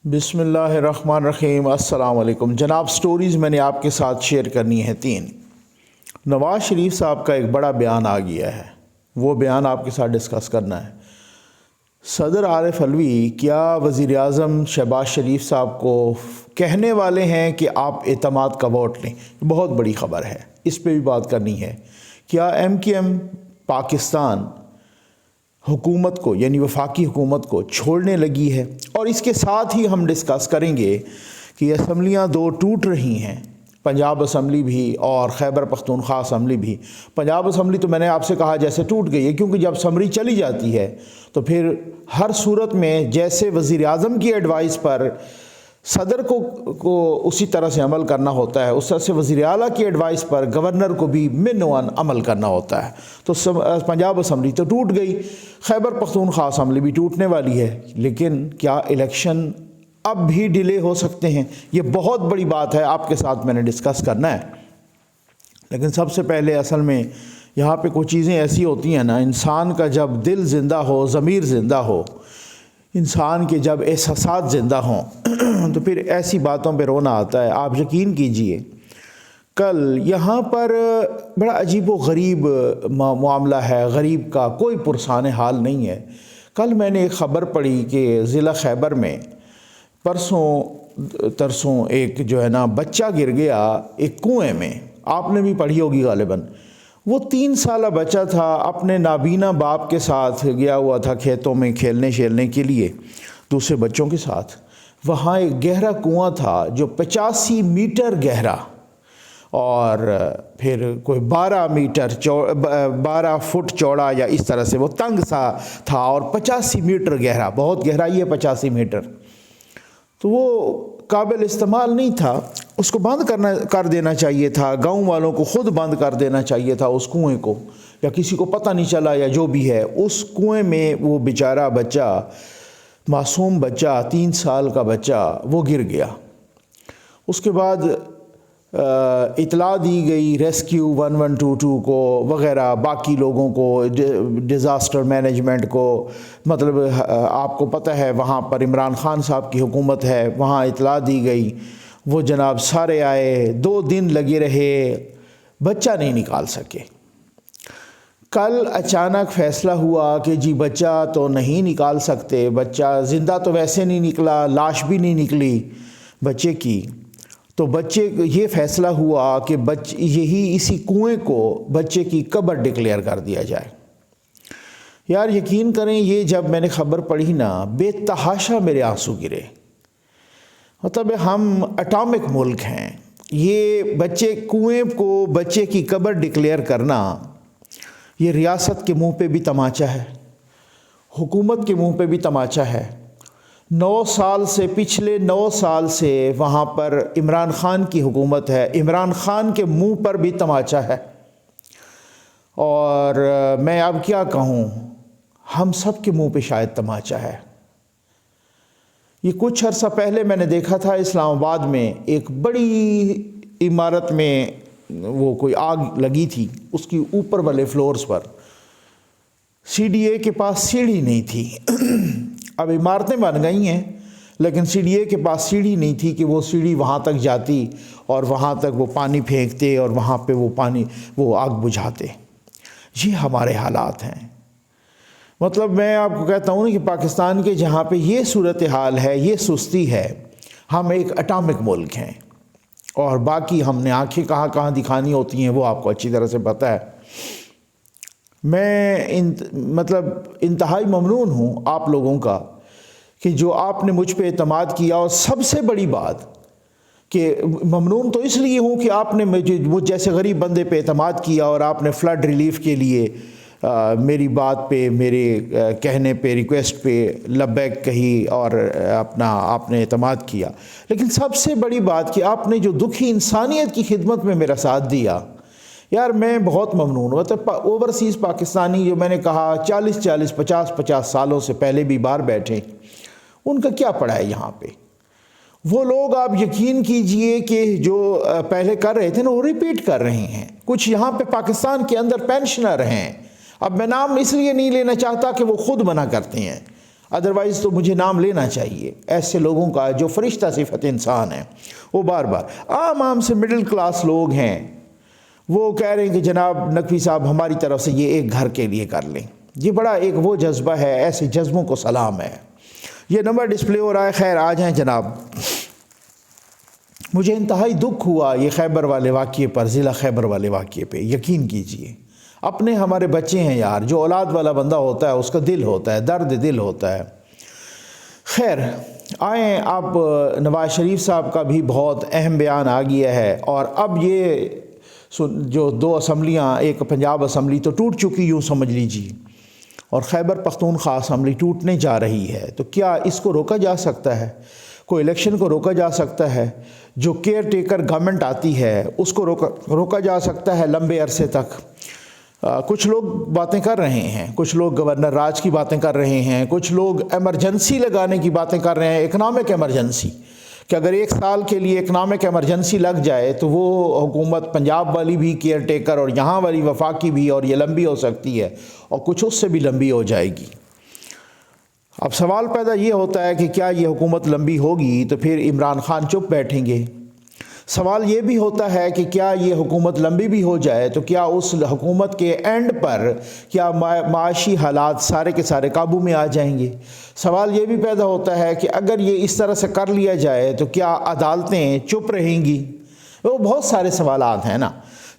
بسم اللہ الرحمن الرحیم۔ السلام علیکم جناب۔ سٹوریز میں نے آپ کے ساتھ شیئر کرنی ہے 3۔ نواز شریف صاحب کا ایک بڑا بیان آ گیا ہے، وہ بیان آپ کے ساتھ ڈسکس کرنا ہے۔ صدر عارف علوی کیا وزیر اعظم شہباز شریف صاحب کو کہنے والے ہیں کہ آپ اعتماد کا ووٹ لیں؟ بہت بڑی خبر ہے، اس پہ بھی بات کرنی ہے۔ کیا ایم پاکستان حکومت کو یعنی وفاقی حکومت کو چھوڑنے لگی ہے؟ اور اس کے ساتھ ہی ہم ڈسکس کریں گے کہ اسمبلیاں 2 ٹوٹ رہی ہیں، پنجاب اسمبلی بھی اور خیبر پختونخوا اسمبلی بھی۔ پنجاب اسمبلی تو میں نے آپ سے کہا جیسے ٹوٹ گئی ہے، کیونکہ جب اسمبلی چلی جاتی ہے تو پھر ہر صورت میں جیسے وزیر اعظم کی ایڈوائس پر صدر کو اسی طرح سے عمل کرنا ہوتا ہے، اس طرح سے وزیر اعلیٰ کی ایڈوائس پر گورنر کو بھی منوان عمل کرنا ہوتا ہے۔ تو پنجاب اسمبلی تو ٹوٹ گئی، خیبر پختونخوا اسمبلی بھی ٹوٹنے والی ہے، لیکن کیا الیکشن اب بھی ڈیلے ہو سکتے ہیں؟ یہ بہت بڑی بات ہے، آپ کے ساتھ میں نے ڈسکس کرنا ہے۔ لیکن سب سے پہلے اصل میں یہاں پہ کچھ چیزیں ایسی ہوتی ہیں نا، انسان کا جب دل زندہ ہو، ضمیر زندہ ہو، انسان کے جب احساسات زندہ ہوں تو پھر ایسی باتوں پہ رونا آتا ہے۔ آپ یقین کیجئے کل یہاں پر بڑا عجیب و غریب معاملہ ہے، غریب کا کوئی پرسان حال نہیں ہے۔ کل میں نے ایک خبر پڑھی کہ ضلع خیبر میں پرسوں ترسوں ایک جو ہے نا بچہ گر گیا ایک کنویں میں، آپ نے بھی پڑھی ہوگی غالباً۔ وہ 3 سالہ بچہ تھا، اپنے نابینا باپ کے ساتھ گیا ہوا تھا کھیتوں میں کھیلنے شیلنے کے لیے دوسرے بچوں کے ساتھ۔ وہاں ایک گہرا کنواں تھا جو 85 میٹر گہرا اور پھر کوئی 12 فٹ چوڑا یا اس طرح سے وہ تنگ سا تھا اور 85 میٹر گہرا، بہت گہرائی ہے 85 میٹر۔ تو وہ قابل استعمال نہیں تھا، اس کو بند کر دینا چاہیے تھا، گاؤں والوں کو خود بند کر دینا چاہیے تھا اس کنویں کو، یا کسی کو پتہ نہیں چلا یا جو بھی ہے۔ اس کنویں میں وہ بیچارہ بچہ، معصوم بچہ 3 سال کا بچہ وہ گر گیا۔ اس کے بعد اطلاع دی گئی ریسکیو 1122 کو وغیرہ، باقی لوگوں کو، ڈیزاسٹر مینجمنٹ کو، مطلب آپ کو پتہ ہے وہاں پر عمران خان صاحب کی حکومت ہے، وہاں اطلاع دی گئی، وہ جناب سارے آئے، 2 دن لگے رہے، بچہ نہیں نکال سکے۔ کل اچانک فیصلہ ہوا کہ جی بچہ تو نہیں نکال سکتے، بچہ زندہ تو ویسے نہیں نکلا، لاش بھی نہیں نکلی بچے کی، تو یہ فیصلہ ہوا کہ اسی کنویں کو بچے کی قبر ڈکلیئر کر دیا جائے۔ یار یقین کریں، یہ جب میں نے خبر پڑھی نا، بے تحاشا میرے آنسو گرے۔ مطلب ہم اٹامک ملک ہیں، یہ کنویں کو بچے کی قبر ڈکلیئر کرنا، یہ ریاست کے منہ پہ بھی تماچا ہے، حکومت کے منہ پہ بھی تماچا ہے۔ 9 سال سے وہاں پر عمران خان کی حکومت ہے، عمران خان کے منہ پر بھی تماچا ہے۔ اور میں اب کیا کہوں، ہم سب کے منہ پہ شاید تماچا ہے۔ یہ کچھ عرصہ پہلے میں نے دیکھا تھا اسلام آباد میں ایک بڑی عمارت میں وہ کوئی آگ لگی تھی، اس کی اوپر والے فلورز پر CDA کے پاس سیڑھی نہیں تھی۔ اب عمارتیں بن گئی ہیں لیکن CDA کے پاس سیڑھی نہیں تھی کہ وہ سیڑھی وہاں تک جاتی اور وہاں تک وہ پانی پھینکتے اور وہاں پہ وہ آگ بجھاتے۔ یہ ہمارے حالات ہیں۔ مطلب میں آپ کو کہتا ہوں کہ پاکستان کے جہاں پہ یہ صورتحال ہے، یہ سستی ہے، ہم ایک اٹامک ملک ہیں، اور باقی ہم نے آنکھیں کہاں کہاں دکھانی ہوتی ہیں وہ آپ کو اچھی طرح سے پتہ ہے۔ میں مطلب انتہائی ممنون ہوں آپ لوگوں کا کہ جو آپ نے مجھ پہ اعتماد کیا، اور سب سے بڑی بات کہ ممنون تو اس لیے ہوں کہ آپ نے مجھ جیسے غریب بندے پہ اعتماد کیا اور آپ نے فلڈ ریلیف کے لیے میری بات پہ، میرے کہنے پہ، ریکویسٹ پہ لبیک کہی اور آپ نے اعتماد کیا۔ لیکن سب سے بڑی بات کہ آپ نے جو دکھی انسانیت کی خدمت میں میرا ساتھ دیا، یار میں بہت ممنون ہوں۔ مطلب اوورسیز پاکستانی جو میں نے کہا 40 50 سالوں سے پہلے بھی باہر بیٹھے، ان کا کیا پڑا ہے یہاں پہ؟ وہ لوگ آپ یقین کیجئے کہ جو پہلے کر رہے تھے نا، وہ ریپیٹ کر رہے ہیں۔ کچھ یہاں پہ پاکستان کے اندر پینشنر ہیں، اب میں نام اس لیے نہیں لینا چاہتا کہ وہ خود منع کرتے ہیں۔ ادروائز تو مجھے نام لینا چاہیے ایسے لوگوں کا جو فرشتہ صفت انسان ہیں. وہ بار بار عام سے مڈل کلاس لوگ ہیں، وہ کہہ رہے ہیں کہ جناب نقوی صاحب ہماری طرف سے یہ ایک گھر کے لیے کر لیں. یہ بڑا ایک وہ جذبہ ہے، ایسے جذبوں کو سلام ہے. یہ نمبر ڈسپلے ہو رہا ہے. خیر آ جائیں جناب. مجھے انتہائی دکھ ہوا یہ خیبر والے واقعے پر، ضلع خیبر والے واقعے پہ. یقین کیجئے اپنے ہمارے بچے ہیں یار، جو اولاد والا بندہ ہوتا ہے اس کا دل ہوتا ہے، درد دل ہوتا ہے. خیر آئیں، اب نواز شریف صاحب کا بھی بہت اہم بیان آ گیا ہے، اور اب یہ جو 2 اسمبلیاں، ایک پنجاب اسمبلی تو ٹوٹ چکی یوں سمجھ لیجیے، اور خیبر پختونخوا اسمبلی ٹوٹنے جا رہی ہے. تو کیا اس کو روکا جا سکتا ہے؟ کوئی الیکشن کو روکا جا سکتا ہے؟ جو کیئر ٹیکر گورنمنٹ آتی ہے اس کو روکا جا سکتا ہے لمبے عرصے تک؟ کچھ لوگ باتیں کر رہے ہیں، کچھ لوگ گورنر راج کی باتیں کر رہے ہیں، کچھ لوگ ایمرجنسی لگانے کی باتیں کر رہے ہیں، اکنامک ایمرجنسی، کہ اگر 1 سال کے لیے اکنامک ایمرجنسی لگ جائے تو وہ حکومت پنجاب والی بھی کیئر ٹیکر اور یہاں والی وفاقی بھی، اور یہ لمبی ہو سکتی ہے اور کچھ اس سے بھی لمبی ہو جائے گی. اب سوال پیدا یہ ہوتا ہے کہ کیا یہ حکومت لمبی ہوگی تو پھر عمران خان چپ بیٹھیں گے؟ سوال یہ بھی ہوتا ہے کہ کیا یہ حکومت لمبی بھی ہو جائے تو کیا اس حکومت کے اینڈ پر کیا معاشی حالات سارے کے سارے قابو میں آ جائیں گے؟ سوال یہ بھی پیدا ہوتا ہے کہ اگر یہ اس طرح سے کر لیا جائے تو کیا عدالتیں چپ رہیں گی؟ وہ بہت سارے سوالات ہیں نا.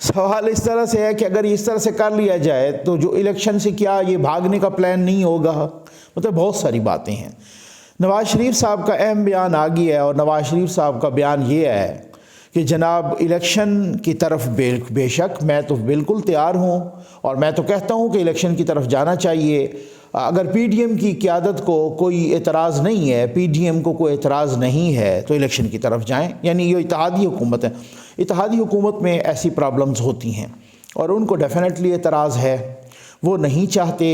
سوال اس طرح سے ہے کہ اگر اس طرح سے کر لیا جائے تو جو الیکشن سے کیا یہ بھاگنے کا پلان نہیں ہوگا؟ مطلب بہت ساری باتیں ہیں. نواز شریف صاحب کا اہم بیان آ گیا ہے، اور نواز شریف صاحب کا بیان یہ ہے کہ جناب الیکشن کی طرف بے شک میں تو بالکل تیار ہوں، اور میں تو کہتا ہوں کہ الیکشن کی طرف جانا چاہیے. اگر پی ڈی ایم کی قیادت کو کوئی اعتراض نہیں ہے، پی ڈی ایم کو کوئی اعتراض نہیں ہے تو الیکشن کی طرف جائیں. یعنی یہ اتحادی حکومت ہے، اتحادی حکومت میں ایسی پرابلمز ہوتی ہیں اور ان کو ڈیفینیٹلی اعتراض ہے. وہ نہیں چاہتے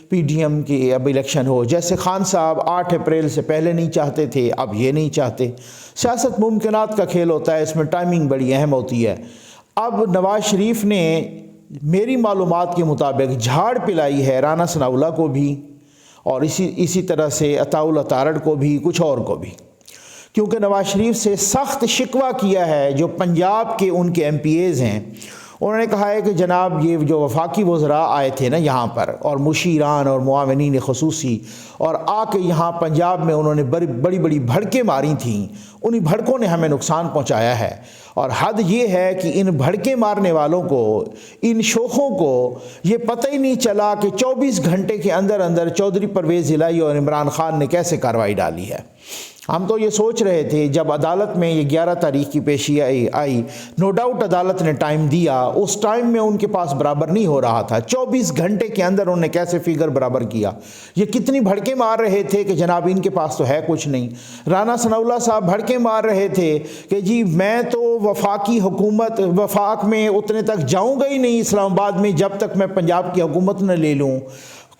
پی ڈی ایم کی اب الیکشن ہو، جیسے خان صاحب 8 اپریل سے پہلے نہیں چاہتے تھے، اب یہ نہیں چاہتے. سیاست ممکنات کا کھیل ہوتا ہے، اس میں ٹائمنگ بڑی اہم ہوتی ہے. اب نواز شریف نے میری معلومات کے مطابق جھاڑ پلائی ہے رانا ثناء اللہ کو بھی، اور اسی طرح سے عطاء اللہ تارڑ کو بھی، کچھ اور کو بھی، کیونکہ نواز شریف سے سخت شکوہ کیا ہے جو پنجاب کے ان کے ایم پی ایز ہیں. انہوں نے کہا ہے کہ جناب یہ جو وفاقی وزراء آئے تھے نا یہاں پر، اور مشیران اور معاونین خصوصی، اور آ کے یہاں پنجاب میں انہوں نے بڑی بڑی بھڑکیں ماری تھیں، انہی بھڑکوں نے ہمیں نقصان پہنچایا ہے. اور حد یہ ہے کہ ان بھڑکیں مارنے والوں کو، ان شوخوں کو یہ پتہ ہی نہیں چلا کہ 24 گھنٹے کے اندر اندر چودھری پرویز الہی اور عمران خان نے کیسے کارروائی ڈالی ہے. ہم تو یہ سوچ رہے تھے جب عدالت میں یہ 11 تاریخ کی پیشی آئی، نو ڈاؤٹ عدالت نے ٹائم دیا، اس ٹائم میں ان کے پاس برابر نہیں ہو رہا تھا. 24 گھنٹے کے اندر انہوں نے کیسے فگر برابر کیا. یہ کتنی بھڑکیں مار رہے تھے کہ جناب ان کے پاس تو ہے کچھ نہیں. رانا ثناء اللہ صاحب بھڑکیں مار رہے تھے کہ جی میں تو وفاقی حکومت، وفاق میں اتنے تک جاؤں گا ہی نہیں اسلام آباد میں جب تک میں پنجاب کی حکومت نہ لے لوں.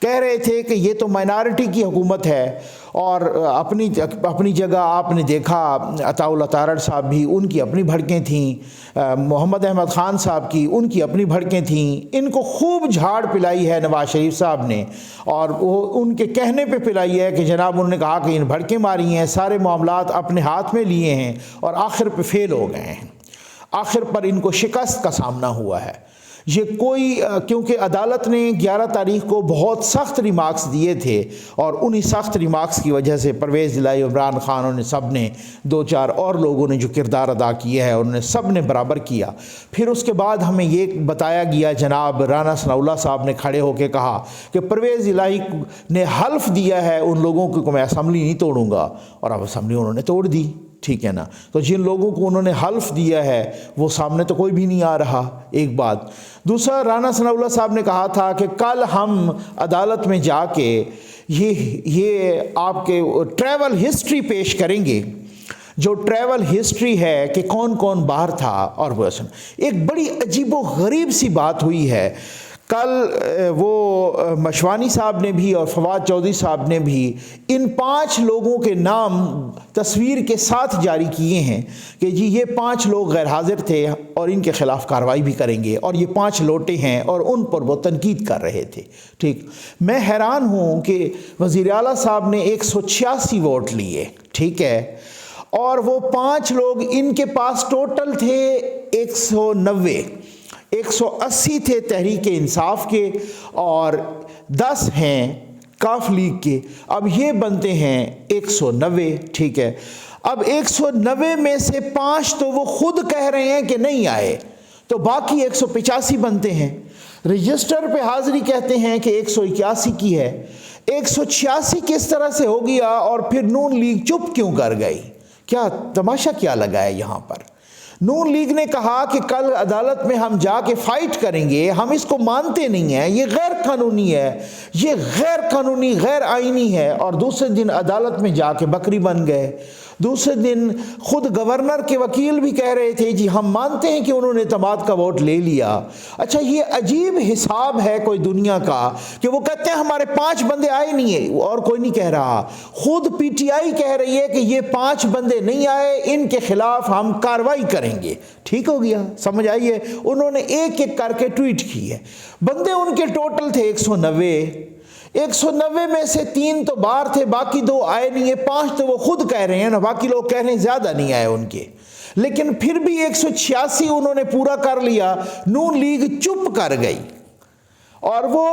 کہہ رہے تھے کہ یہ تو مائنارٹی کی حکومت ہے، اور اپنی جگہ آپ نے دیکھا عطاء اللہ تارڑ صاحب بھی، ان کی اپنی بھڑکیں تھیں، محمد احمد خان صاحب کی ان کی اپنی بھڑکیں تھیں. ان کو خوب جھاڑ پلائی ہے نواز شریف صاحب نے، اور وہ ان کے کہنے پہ پلائی ہے کہ جناب انہوں نے کہا کہ ان بھڑکیں ماری ہیں، سارے معاملات اپنے ہاتھ میں لیے ہیں اور آخر پہ فیل ہو گئے ہیں. آخر پر ان کو شکست کا سامنا ہوا ہے. یہ کیونکہ عدالت نے 11 تاریخ کو بہت سخت ریمارکس دیے تھے، اور انہی سخت ریمارکس کی وجہ سے پرویز الہی، عمران خان، انہوں نے سب نے 2-4 اور لوگوں نے جو کردار ادا کیا ہے انہوں نے سب نے برابر کیا. پھر اس کے بعد ہمیں یہ بتایا گیا، جناب رانا ثناء اللہ صاحب نے کھڑے ہو کے کہا کہ پرویز الہی نے حلف دیا ہے ان لوگوں کو کہ میں اسمبلی نہیں توڑوں گا، اور اب اسمبلی انہوں نے توڑ دی. ٹھیک ہے نا. تو جن لوگوں کو انہوں نے حلف دیا ہے وہ سامنے تو کوئی بھی نہیں آ رہا. ایک بات. دوسرا، رانا ثناء اللہ صاحب نے کہا تھا کہ کل ہم عدالت میں جا کے یہ آپ کے ٹریول ہسٹری پیش کریں گے، جو ٹریول ہسٹری ہے کہ کون کون باہر تھا. اور وہ ایک بڑی عجیب و غریب سی بات ہوئی ہے. کل وہ مشوانی صاحب نے بھی اور فواد چودھری صاحب نے بھی ان 5 لوگوں کے نام تصویر کے ساتھ جاری کیے ہیں کہ جی یہ 5 لوگ غیر حاضر تھے اور ان کے خلاف کارروائی بھی کریں گے، اور یہ 5 لوٹے ہیں اور ان پر وہ تنقید کر رہے تھے۔ ٹھیک، میں حیران ہوں کہ وزیر اعلیٰ صاحب نے 186 ووٹ لیے، ٹھیک ہے، اور وہ 5 لوگ، ان کے پاس ٹوٹل تھے 190، 180 تھے تحریک انصاف کے اور 10 ہیں کاف لیگ کے، اب یہ بنتے ہیں 190، ٹھیک ہے۔ اب 190 میں سے 5 تو وہ خود کہہ رہے ہیں کہ نہیں آئے، تو باقی 185 بنتے ہیں۔ رجسٹر پہ حاضری کہتے ہیں کہ 181 کی ہے، 186 کس طرح سے ہو گیا؟ اور پھر نون لیگ چپ کیوں کر گئی؟ کیا تماشا کیا لگا ہے یہاں پر؟ نون لیگ نے کہا کہ کل عدالت میں ہم جا کے فائٹ کریں گے، ہم اس کو مانتے نہیں ہیں، یہ غیر قانونی ہے، یہ غیر قانونی غیر آئینی ہے، اور دوسرے دن عدالت میں جا کے بکری بن گئے۔ دوسرے دن خود گورنر کے وکیل بھی کہہ رہے تھے جی ہم مانتے ہیں کہ انہوں نے اعتماد کا ووٹ لے لیا۔ اچھا، یہ عجیب حساب ہے کوئی دنیا کا کہ وہ کہتے ہیں ہمارے 5 بندے آئے نہیں ہیں، اور کوئی نہیں کہہ رہا، خود پی ٹی آئی کہہ رہی ہے کہ یہ 5 بندے نہیں آئے، ان کے خلاف ہم کارروائی کریں گے۔ ٹھیک ہو گیا، سمجھ آئیے؟ انہوں نے ایک ایک کر کے ٹویٹ کی ہے۔ بندے ان کے ٹوٹل تھے 190 میں سے 3 تو باہر تھے، باقی 2 آئے نہیں ہیں، 5 تو وہ خود کہہ رہے ہیں نا، باقی لوگ کہہ رہے ہیں زیادہ نہیں آئے ان کے، لیکن پھر بھی 186 انہوں نے پورا کر لیا، نون لیگ چپ کر گئی۔ اور وہ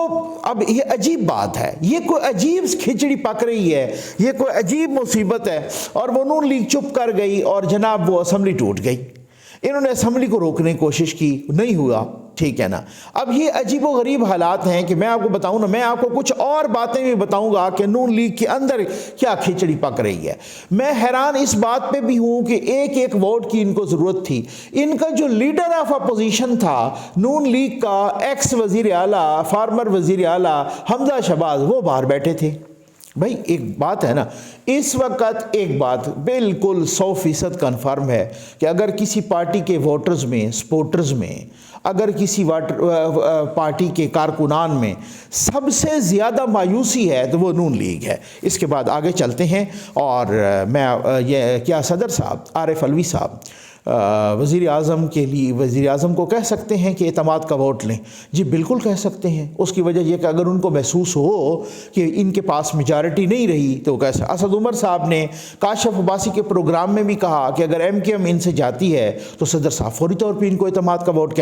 اب یہ عجیب بات ہے، یہ کوئی عجیب کھچڑی پک رہی ہے، یہ کوئی عجیب مصیبت ہے، اور وہ نون لیگ چپ کر گئی اور جناب وہ اسمبلی ٹوٹ گئی۔ انہوں نے اسمبلی کو روکنے کی کوشش کی، نہیں ہوا، ٹھیک ہے نا۔ اب یہ عجیب و غریب حالات ہیں کہ میں آپ کو بتاؤں نا، میں آپ کو کچھ اور باتیں بھی بتاؤں گا کہ نون لیگ کے اندر کیا کھچڑی پک رہی ہے۔ میں حیران اس بات پہ بھی ہوں کہ ایک ایک ووٹ کی ان کو ضرورت تھی۔ ان کا جو لیڈر آف اپوزیشن تھا نون لیگ کا، ایکس وزیر اعلیٰ، فارمر وزیر اعلیٰ حمزہ شہباز، وہ باہر بیٹھے تھے۔ بھائی ایک بات ہے نا، اس وقت ایک بات بالکل 100% کنفرم ہے کہ اگر کسی پارٹی کے ووٹرز میں، سپورٹرز میں، اگر کسی پارٹی کے کارکنان میں سب سے زیادہ مایوسی ہے تو وہ نون لیگ ہے۔ اس کے بعد آگے چلتے ہیں، اور میں یہ کیا صدر صاحب عارف علوی صاحب وزیر اعظم کے لیے، وزیر اعظم کو کہہ سکتے ہیں کہ اعتماد کا ووٹ لیں؟ جی بالکل کہہ سکتے ہیں۔ اس کی وجہ یہ کہ اگر ان کو محسوس ہو کہ ان کے پاس میجارٹی نہیں رہی تو کیسے؟ اسد عمر صاحب نے کاشف عباسی کے پروگرام میں بھی کہا کہ اگر ایم کیو ایم ان سے جاتی ہے تو صدر صاحب فوری طور پہ ان کو اعتماد کا ووٹ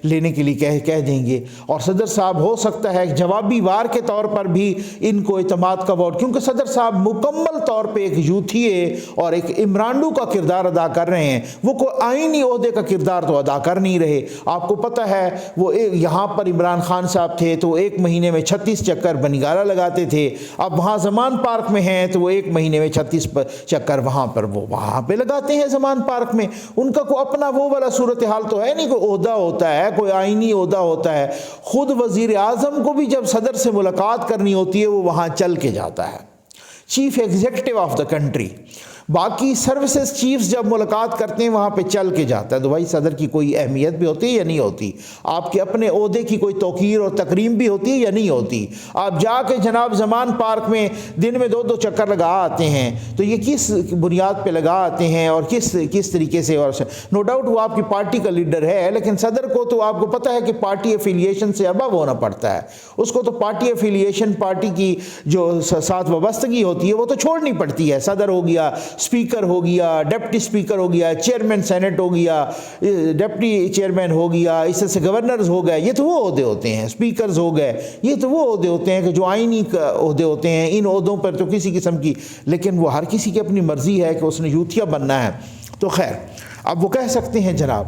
لینے کے لیے کہہ دیں گے، اور صدر صاحب ہو سکتا ہے جوابی وار کے طور پر بھی ان کو اعتماد کا ووٹ، کیونکہ صدر صاحب مکمل طور پہ ایک یوتھیے اور ایک عمرانڈو کا کردار ادا کر رہے ہیں، وہ آئینی عہدے کا کردار تو ادا کر نہیں رہے۔ آپ کو پتہ ہے وہ یہاں پر عمران خان صاحب تھے تو 1 مہینے میں 36 چکر بنگالہ لگاتے تھے، اب وہاں زمان پارک میں ہیں تو وہ 1 مہینے میں 36 چکر وہاں پہ لگاتے ہیں زمان پارک میں۔ ان کا کوئی اپنا وہ والا صورتحال تو ہے نہیں، کوئی عہدہ ہوتا ہے، کوئی آئینی عہدہ ہوتا ہے۔ خود وزیر اعظم کو بھی جب صدر سے ملاقات کرنی ہوتی ہے وہ وہاں چل کے جاتا ہے، chief executive of the country. باقی سروسز چیفز جب ملاقات کرتے ہیں وہاں پہ چل کے جاتا ہے، تو بھائی صدر کی کوئی اہمیت بھی ہوتی ہے یا نہیں ہوتی؟ آپ کے اپنے عہدے کی کوئی توقیر اور تکریم بھی ہوتی ہے یا نہیں ہوتی؟ آپ جا کے جناب زمان پارک میں دن میں 2 چکر لگا آتے ہیں، تو یہ کس بنیاد پہ لگا آتے ہیں اور کس طریقے سے؟ اور نو ڈاؤٹ وہ آپ کی پارٹی کا لیڈر ہے، لیکن صدر کو تو آپ کو پتہ ہے کہ پارٹی ایفیلیشن سے ابو ہونا پڑتا ہے، اس کو تو پارٹی ایفیلیشن، پارٹی کی جو ساتھ وابستگی ہوتی ہے وہ تو چھوڑنی پڑتی ہے۔ صدر ہو گیا، اسپیکر ہو گیا، ڈپٹی اسپیکر ہو گیا، چیئرمین سینٹ ہو گیا، ڈپٹی چیئرمین ہو گیا، اس سے گورنرز ہو گئے، یہ تو وہ عہدے ہوتے ہیں، اسپیکرز ہو گئے، یہ تو وہ عہدے ہوتے ہیں کہ جو آئینی عہدے ہوتے ہیں۔ ان عہدوں پر تو کسی قسم کی، لیکن وہ ہر کسی کی اپنی مرضی ہے کہ اس نے یوتھیا بننا ہے۔ تو خیر، اب وہ کہہ سکتے ہیں جناب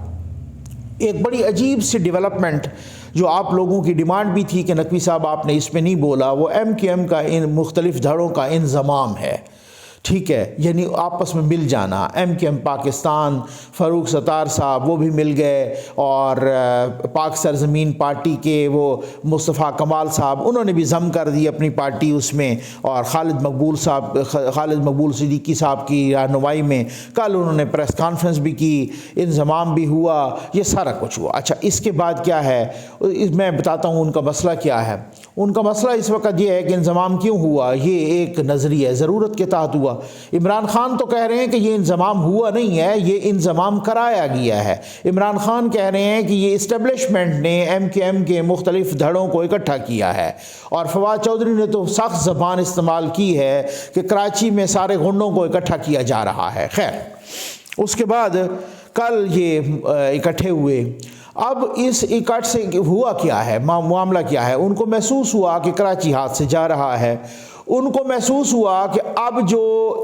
ایک بڑی عجیب سی ڈیولپمنٹ جو آپ لوگوں کی ڈیمانڈ بھی تھی کہ نقوی صاحب آپ نے اس پہ نہیں بولا، وہ ایم کیو ایم کا ان مختلف دھڑوں کا انضمام ہے ٹھیک ہے، یعنی آپس میں مل جانا. M Q M Pakistan, Farooq Sattar صاحب وہ بھی مل گئے، اور پاک سرزمین پارٹی کے وہ مصطفیٰ کمال صاحب انہوں نے بھی ضم کر دی اپنی پارٹی اس میں، اور خالد مقبول صدیقی صاحب کی رہنمائی میں کل انہوں نے پریس کانفرنس بھی کی، انضمام بھی ہوا، یہ سارا کچھ ہوا. اچھا، اس کے بعد کیا ہے میں بتاتا ہوں ان کا مسئلہ کیا ہے. ان کا مسئلہ اس وقت یہ ہے کہ انضمام کیوں ہوا. یہ ایک نظریہ ضرورت کے تحت ہوا. عمران خان تو کہہ رہے ہیں کہ یہ انضمام ہوا نہیں ہے، یہ انضمام کرایا گیا ہے. عمران خان کہہ رہے ہیں کہ یہ اسٹیبلشمنٹ نے ایم کیو ایم کے مختلف دھڑوں کو اکٹھا کیا ہے، اور فواد چودھری نے تو سخت زبان استعمال کی ہے کہ کراچی میں سارے غنڈوں کو اکٹھا کیا جا رہا ہے. خیر، اس کے بعد کل یہ اکٹھے ہوئے. اب اس اکٹھ سے ہوا کیا ہے، معاملہ کیا ہے. ان کو محسوس ہوا کہ کراچی ہاتھ سے جا رہا ہے. ان کو محسوس ہوا کہ اب جو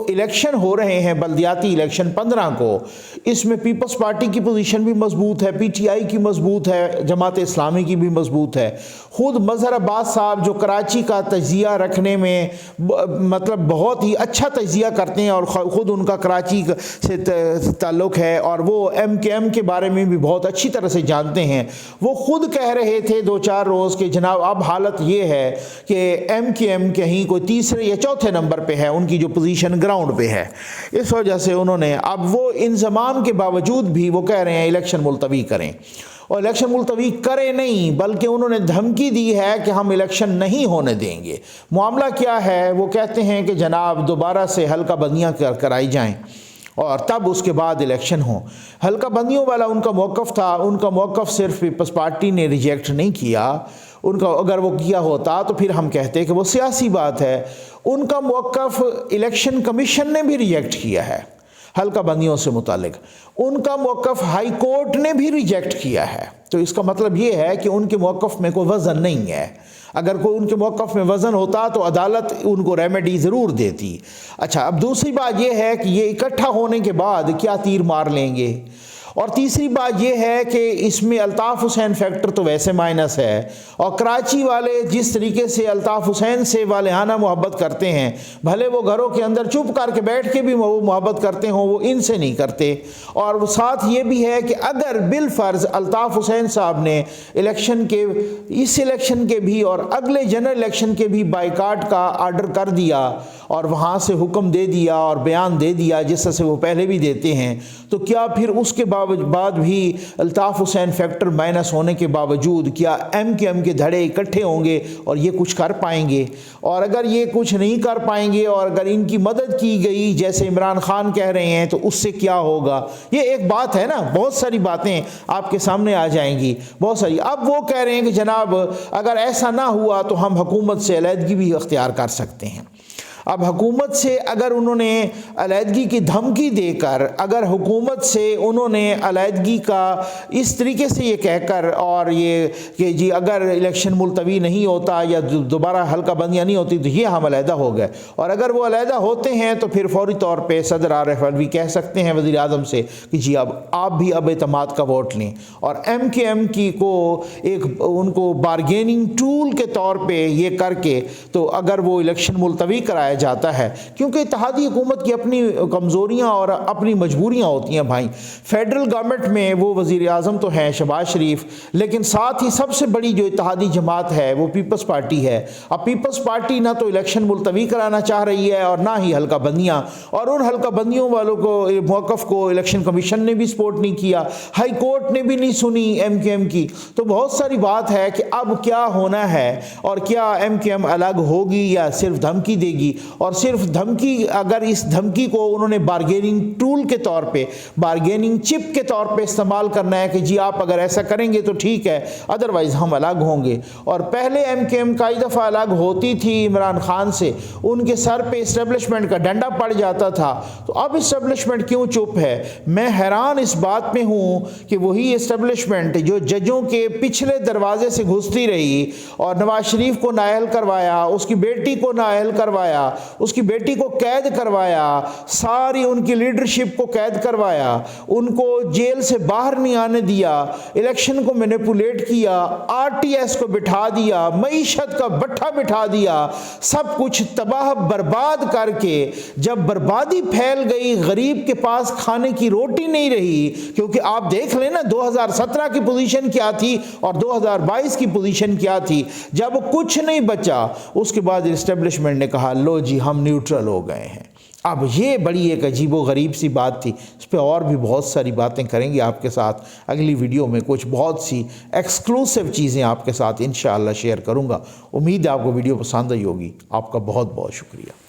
الیکشن ہو رہے ہیں بلدیاتی الیکشن 15 کو، اس میں پیپلز پارٹی کی پوزیشن بھی مضبوط ہے، پی ٹی آئی کی مضبوط ہے، جماعت اسلامی کی بھی مضبوط ہے. خود مظہر عباس صاحب جو کراچی کا تجزیہ رکھنے میں مطلب بہت ہی اچھا تجزیہ کرتے ہیں، اور خود ان کا کراچی سے تعلق ہے، اور وہ ایم کے ایم کے بارے میں بھی بہت اچھی طرح سے جانتے ہیں، وہ خود کہہ رہے تھے 2-4 روز کہ جناب اب حالت یہ ہے کہ ایم کے ایم کہیں کوئی تیسرے یا چوتھے نمبر پہ ہے، ان کی جو پوزیشن گراؤنڈ پہ ہے. اس وجہ سے انہوں نے اب وہ انضمام کے باوجود بھی وہ کہہ رہے ہیں الیکشن ملتوی کریں، اور الیکشن ملتوی کرے نہیں بلکہ انہوں نے دھمکی دی ہے کہ ہم الیکشن نہیں ہونے دیں گے. معاملہ کیا ہے، وہ کہتے ہیں کہ جناب دوبارہ سے حلقہ بندیاں کرائی جائیں اور تب اس کے بعد الیکشن ہوں. حلقہ بندیوں والا ان کا موقف تھا. ان کا موقف صرف پیپلز پارٹی نے ریجیکٹ نہیں کیا، ان کا اگر وہ کیا ہوتا تو پھر ہم کہتے کہ وہ سیاسی بات ہے. ان کا موقف الیکشن کمیشن نے بھی ریجیکٹ کیا ہے حلقہ بندیوں سے متعلق. ان کا موقف ہائی کورٹ نے بھی ریجیکٹ کیا ہے. تو اس کا مطلب یہ ہے کہ ان کے موقف میں کوئی وزن نہیں ہے. اگر کوئی ان کے موقف میں وزن ہوتا تو عدالت ان کو ریمیڈی ضرور دیتی. اچھا، اب دوسری بات یہ ہے کہ یہ اکٹھا ہونے کے بعد کیا تیر مار لیں گے. اور تیسری بات یہ ہے کہ اس میں الطاف حسین فیکٹر تو ویسے مائنس ہے، اور کراچی والے جس طریقے سے الطاف حسین سے والہانہ محبت کرتے ہیں، بھلے وہ گھروں کے اندر چپ کر کے بیٹھ کے بھی وہ محبت کرتے ہوں، وہ ان سے نہیں کرتے. اور ساتھ یہ بھی ہے کہ اگر بالفرض الطاف حسین صاحب نے اس الیکشن کے بھی اور اگلے جنرل الیکشن کے بھی بائیکاٹ کا آرڈر کر دیا اور وہاں سے حکم دے دیا اور بیان دے دیا جس سے وہ پہلے بھی دیتے ہیں، تو کیا پھر اس کے بعد بھی الطاف حسین فیکٹر مائنس ہونے کے باوجود کیا ایم کے ایم کے دھڑے اکٹھے ہوں گے اور یہ کچھ کر پائیں گے؟ اور اگر یہ کچھ نہیں کر پائیں گے اور اگر ان کی مدد کی گئی جیسے عمران خان کہہ رہے ہیں تو اس سے کیا ہوگا؟ یہ ایک بات ہے نا، بہت ساری باتیں آپ کے سامنے آ جائیں گی، بہت ساری. اب وہ کہہ رہے ہیں کہ جناب اگر ایسا نہ ہوا تو ہم حکومت سے علیحدگی بھی اختیار کر سکتے ہیں. اب حکومت سے اگر انہوں نے علیحدگی کی دھمکی دے کر، اگر حکومت سے انہوں نے علیحدگی کا اس طریقے سے یہ کہہ کر، اور یہ کہ جی اگر الیکشن ملتوی نہیں ہوتا یا دوبارہ حلقہ بندیاں نہیں ہوتی تو یہ ہم علیحدہ ہو گئے، اور اگر وہ علیحدہ ہوتے ہیں تو پھر فوری طور پہ صدر عارف الوی کہہ سکتے ہیں وزیر اعظم سے کہ جی اب آپ بھی اب اعتماد کا ووٹ لیں. اور ایم کے ایم کی کو ایک ان کو بارگیننگ ٹول کے طور پہ یہ کر کے تو اگر وہ الیکشن ملتوی کرایا جاتا ہے، کیونکہ اتحادی حکومت کی اپنی کمزوریاں اور اپنی مجبوریاں ہوتی ہیں بھائی. فیڈرل گورنمنٹ میں وہ وزیر اعظم تو ہیں شہباز شریف، لیکن ساتھ ہی سب سے بڑی جو اتحادی جماعت ہے وہ پیپلز پارٹی ہے. اب پیپلز پارٹی نہ تو الیکشن ملتوی کرانا چاہ رہی ہے اور نہ ہی حلقہ بندیاں، اور ان حلقہ بندیوں والوں کو موقف کو الیکشن کمیشن نے بھی سپورٹ نہیں کیا، ہائی کورٹ نے بھی نہیں سنی ایم کے ایم کی. تو بہت ساری بات ہے کہ اب کیا ہونا ہے، اور کیا ایم کے ایم الگ ہوگی یا صرف دھمکی دے گی. اور صرف دھمکی، اگر اس دھمکی کو انہوں نے بارگیننگ ٹول کے طور پہ، بارگیننگ چپ کے طور پہ استعمال کرنا ہے کہ جی آپ اگر ایسا کریں گے تو ٹھیک ہے، ادروائز ہم الگ ہوں گے. اور پہلے ایم کے ایم کئی دفعہ الگ ہوتی تھی عمران خان سے، ان کے سر پہ اسٹیبلشمنٹ کا ڈنڈا پڑ جاتا تھا. تو اب اسٹیبلشمنٹ کیوں چپ ہے؟ میں حیران اس بات میں ہوں کہ وہی اسٹیبلشمنٹ جو ججوں کے پچھلے دروازے سے گھستی رہی اور نواز شریف کو نااہل کروایا، اس کی بیٹی کو نااہل کروایا، اس کی بیٹی کو قید کروایا، ساری ان کی لیڈرشپ کو قید کروایا، ان کو جیل سے باہر نہیں آنے دیا، الیکشن کو مینیپولیٹ کیا، آر ٹی ایس کو بٹھا دیا، معیشت کا بٹھا بٹھا دیا، سب کچھ تباہ برباد کر کے جب بربادی پھیل گئی، غریب کے پاس کھانے کی روٹی نہیں رہی، کیونکہ آپ دیکھ لیں نا 2017 کی پوزیشن کیا تھی اور 2022 کی پوزیشن کیا تھی، جب کچھ نہیں بچا اس کے بعد اسٹیبلشمنٹ نے کہا لو جی ہم نیوٹرل ہو گئے ہیں۔ اب یہ بڑی ایک عجیب و غریب سی بات تھی، اس پہ اور بھی بہت ساری باتیں کریں گے آپ کے ساتھ اگلی ویڈیو میں، کچھ بہت سی ایکسکلوسیو چیزیں آپ کے ساتھ انشاءاللہ شیئر کروں گا۔ امید ہے آپ کو ویڈیو پسند آئی ہوگی۔ آپ کا بہت بہت شکریہ۔